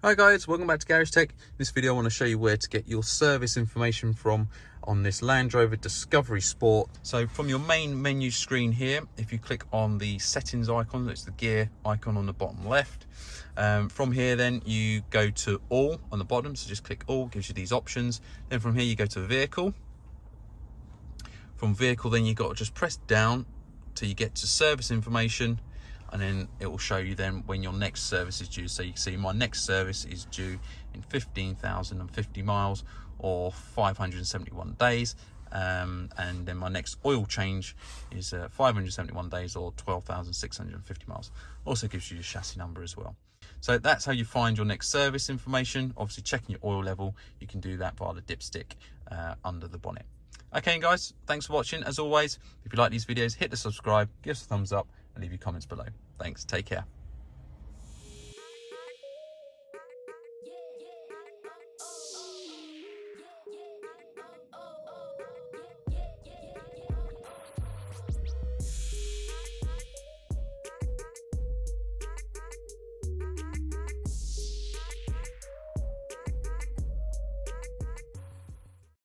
Hi guys, welcome back to GarageTech. In this video I want to show you where to get your service information from on this Land Rover Discovery Sport. So from your main menu screen here, if you click on the settings icon, it's the gear icon on the bottom left. From here then you go to all on the bottom, so just click all, gives you these options. Then from here you go to vehicle. From vehicle then you got to just press down till you get to service information, and then it will show you then when your next service is due. So you can see my next service is due in 15,050 miles or 571 days. And then my next oil change is 571 days or 12,650 miles. Also gives you your chassis number as well. So that's how you find your next service information. Obviously checking your oil level, you can do that via the dipstick under the bonnet. Okay guys, thanks for watching. As always, if you like these videos, hit the subscribe, give us a thumbs up, and leave your comments below. Thanks, take care.